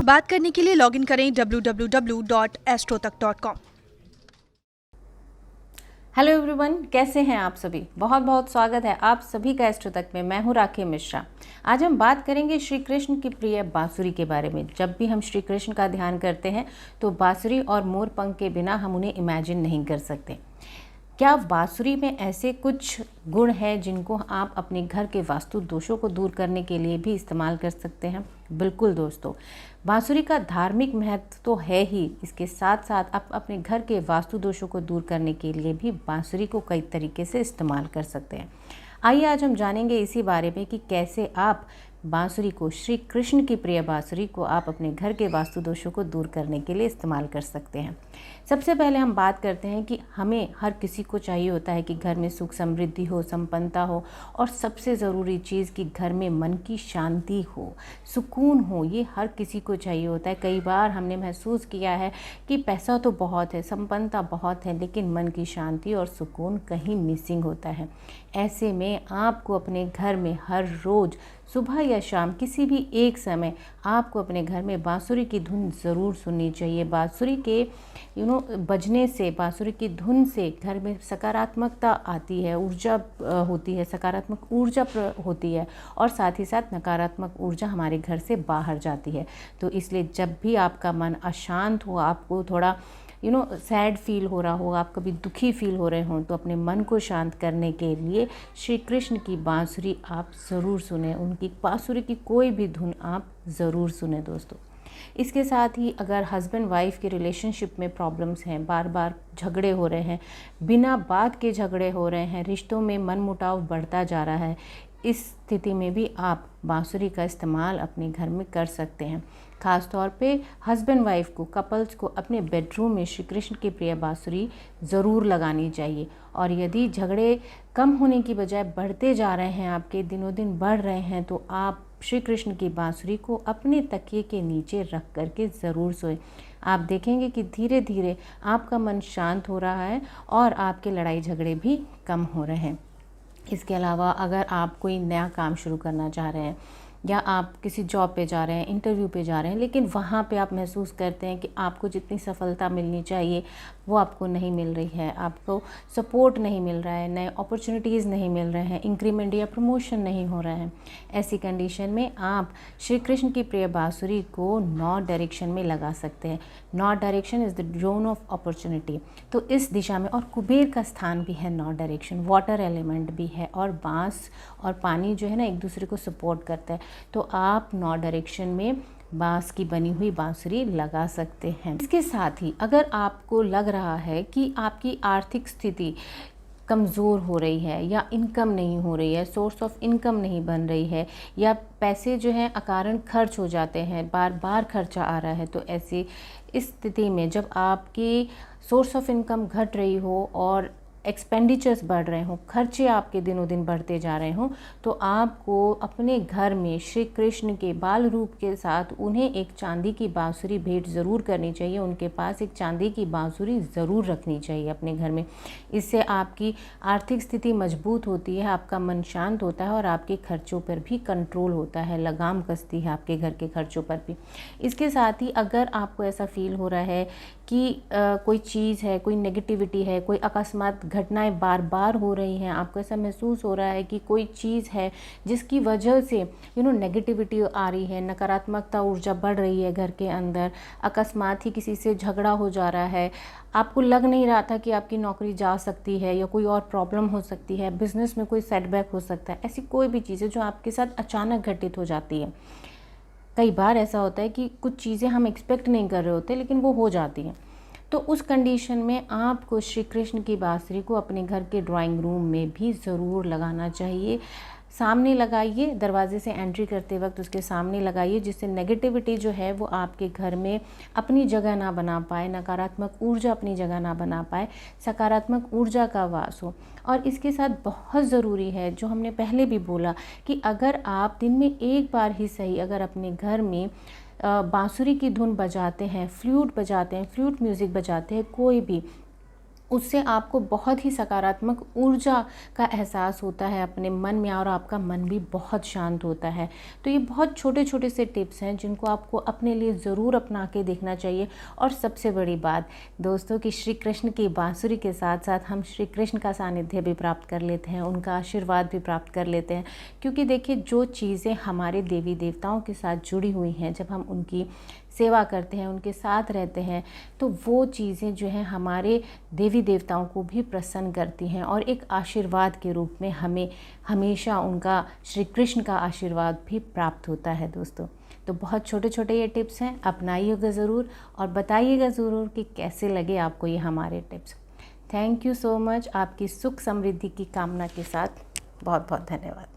बात करने के लिए लॉगिन करें www.astrotak.com। हेलो एवरीवन, कैसे हैं आप सभी। बहुत बहुत स्वागत है आप सभी का एस्ट्रो तक में। मैं हूं राखी मिश्रा। आज हम बात करेंगे श्री कृष्ण की प्रिय बांसुरी के बारे में। जब भी हम श्री कृष्ण का ध्यान करते हैं तो बांसुरी और मोर पंख के बिना हम उन्हें इमेजिन नहीं कर सकते। क्या बांसुरी में ऐसे कुछ गुण हैं जिनको आप अपने घर के वास्तु दोषों को दूर करने के लिए भी इस्तेमाल कर सकते हैं? बिल्कुल दोस्तों, बांसुरी का धार्मिक महत्व तो है ही, इसके साथ साथ आप अपने घर के वास्तु दोषों को दूर करने के लिए भी बांसुरी को कई तरीके से इस्तेमाल कर सकते हैं। आइए आज हम जानेंगे इसी बारे में कि कैसे आप बांसुरी को, श्री कृष्ण की प्रिय बांसुरी को आप अपने घर के वास्तु दोषों को दूर करने के लिए इस्तेमाल कर सकते हैं। सबसे पहले हम बात करते हैं कि हमें हर किसी को चाहिए होता है कि घर में सुख समृद्धि हो, संपन्नता हो, और सबसे ज़रूरी चीज़ कि घर में मन की शांति हो, सुकून हो। ये हर किसी को चाहिए होता है। कई बार हमने महसूस किया है कि पैसा तो बहुत है, संपन्नता बहुत है, लेकिन मन की शांति और सुकून कहीं मिसिंग होता है। ऐसे में आपको अपने घर में हर रोज़ सुबह या शाम किसी भी एक समय आपको अपने घर में बांसुरी की धुन ज़रूर सुननी चाहिए। बांसुरी के बजने से, बांसुरी की धुन से घर में सकारात्मकता आती है, ऊर्जा होती है, सकारात्मक ऊर्जा होती है, और साथ ही साथ नकारात्मक ऊर्जा हमारे घर से बाहर जाती है। तो इसलिए जब भी आपका मन अशांत हो, आपको थोड़ा सैड फील हो रहा हो, आप कभी दुखी फील हो रहे हों, तो अपने मन को शांत करने के लिए श्री कृष्ण की बांसुरी आप ज़रूर सुने। उनकी बांसुरी की कोई भी धुन आप ज़रूर सुने दोस्तों। इसके साथ ही अगर हस्बैंड वाइफ के रिलेशनशिप में प्रॉब्लम्स हैं, बार बार झगड़े हो रहे हैं, बिना बात के झगड़े हो रहे हैं, रिश्तों में मनमुटाव बढ़ता जा रहा है, इस स्थिति में भी आप बांसुरी का इस्तेमाल अपने घर में कर सकते हैं। ख़ास तौर पे हस्बैंड वाइफ को, कपल्स को अपने बेडरूम में श्री कृष्ण की प्रिय बांसुरी ज़रूर लगानी चाहिए। और यदि झगड़े कम होने की बजाय बढ़ते जा रहे हैं, आपके दिनों दिन बढ़ रहे हैं, तो आप श्री कृष्ण की बांसुरी को अपने तकिए के नीचे रख करके ज़रूर सोएं। आप देखेंगे कि धीरे धीरे आपका मन शांत हो रहा है और आपके लड़ाई झगड़े भी कम हो रहे हैं। इसके अलावा अगर आप कोई नया काम शुरू करना चाह रहे हैं, या आप किसी जॉब पे जा रहे हैं, इंटरव्यू पे जा रहे हैं, लेकिन वहाँ पे आप महसूस करते हैं कि आपको जितनी सफलता मिलनी चाहिए वो आपको नहीं मिल रही है, आपको सपोर्ट नहीं मिल रहा है, नए अपॉर्चुनिटीज़ नहीं मिल रहे हैं, इंक्रीमेंट या प्रमोशन नहीं हो रहा है, ऐसी कंडीशन में आप श्री कृष्ण की प्रिय बांसुरी को नॉर्थ डायरेक्शन में लगा सकते हैं। North direction is the zone of opportunity. तो इस दिशा में, और कुबेर का स्थान भी है नॉर्थ डायरेक्शन, वाटर एलिमेंट भी है, और बांस और पानी जो है ना एक दूसरे को सपोर्ट करता है। तो आप नॉर्थ डायरेक्शन में बांस की बनी हुई बांसुरी लगा सकते हैं। इसके साथ ही अगर आपको लग रहा है कि आपकी आर्थिक स्थिति कमज़ोर हो रही है, या इनकम नहीं हो रही है, सोर्स ऑफ इनकम नहीं बन रही है, या पैसे जो हैं अकारण खर्च हो जाते हैं, बार बार खर्चा आ रहा है, तो ऐसी इस स्थिति में जब आपकी सोर्स ऑफ इनकम घट रही हो और एक्सपेंडिचर्स बढ़ रहे हों, खर्चे आपके दिनों दिन बढ़ते जा रहे हों, तो आपको अपने घर में श्री कृष्ण के बाल रूप के साथ उन्हें एक चांदी की बांसुरी भेंट ज़रूर करनी चाहिए। उनके पास एक चांदी की बांसुरी ज़रूर रखनी चाहिए अपने घर में। इससे आपकी आर्थिक स्थिति मजबूत होती है, आपका मन शांत होता है, और आपके खर्चों पर भी कंट्रोल होता है, लगाम कसती है आपके घर के खर्चों पर भी। इसके साथ ही अगर आपको ऐसा फील हो रहा है कि कोई चीज़ है, कोई नेगेटिविटी है, कोई अकस्मात घटनाएं बार बार हो रही हैं, आपको ऐसा महसूस हो रहा है कि कोई चीज़ है जिसकी वजह से नेगेटिविटी आ रही है, नकारात्मकता ऊर्जा बढ़ रही है घर के अंदर, अकस्मात ही किसी से झगड़ा हो जा रहा है, आपको लग नहीं रहा था कि आपकी नौकरी जा सकती है, या कोई और प्रॉब्लम हो सकती है, बिजनेस में कोई सेटबैक हो सकता है, ऐसी कोई भी चीज़ें जो आपके साथ अचानक घटित हो जाती है। कई बार ऐसा होता है कि कुछ चीज़ें हम एक्सपेक्ट नहीं कर रहे होते, लेकिन वो हो जाती हैं। तो उस कंडीशन में आपको श्री कृष्ण की बांसुरी को अपने घर के ड्राइंग रूम में भी ज़रूर लगाना चाहिए। सामने लगाइए, दरवाजे से एंट्री करते वक्त उसके सामने लगाइए, जिससे नेगेटिविटी जो है वो आपके घर में अपनी जगह ना बना पाए, नकारात्मक ऊर्जा अपनी जगह ना बना पाए, सकारात्मक ऊर्जा का वास हो। और इसके साथ बहुत ज़रूरी है, जो हमने पहले भी बोला, कि अगर आप दिन में एक बार ही सही अगर अपने घर में बांसुरी की धुन बजाते हैं, फ्लूट बजाते हैं, फ्लूट म्यूज़िक बजाते हैं, कोई भी, उससे आपको बहुत ही सकारात्मक ऊर्जा का एहसास होता है अपने मन में और आपका मन भी बहुत शांत होता है। तो ये बहुत छोटे छोटे से टिप्स हैं जिनको आपको अपने लिए ज़रूर अपना के देखना चाहिए। और सबसे बड़ी बात दोस्तों कि श्री कृष्ण की बांसुरी के साथ साथ हम श्री कृष्ण का सानिध्य भी प्राप्त कर लेते हैं, उनका आशीर्वाद भी प्राप्त कर लेते हैं। क्योंकि देखिए जो चीज़ें हमारे देवी देवताओं के साथ जुड़ी हुई हैं, जब हम उनकी सेवा करते हैं, उनके साथ रहते हैं, तो वो चीज़ें जो हैं हमारे देवी देवताओं को भी प्रसन्न करती हैं और एक आशीर्वाद के रूप में हमें हमेशा उनका श्री कृष्ण का आशीर्वाद भी प्राप्त होता है दोस्तों। तो बहुत छोटे छोटे ये टिप्स हैं, अपनाइएगा ज़रूर और बताइएगा ज़रूर कि कैसे लगे आपको ये हमारे tips. Thank you so much. आपकी सुख समृद्धि की कामना के साथ बहुत बहुत धन्यवाद।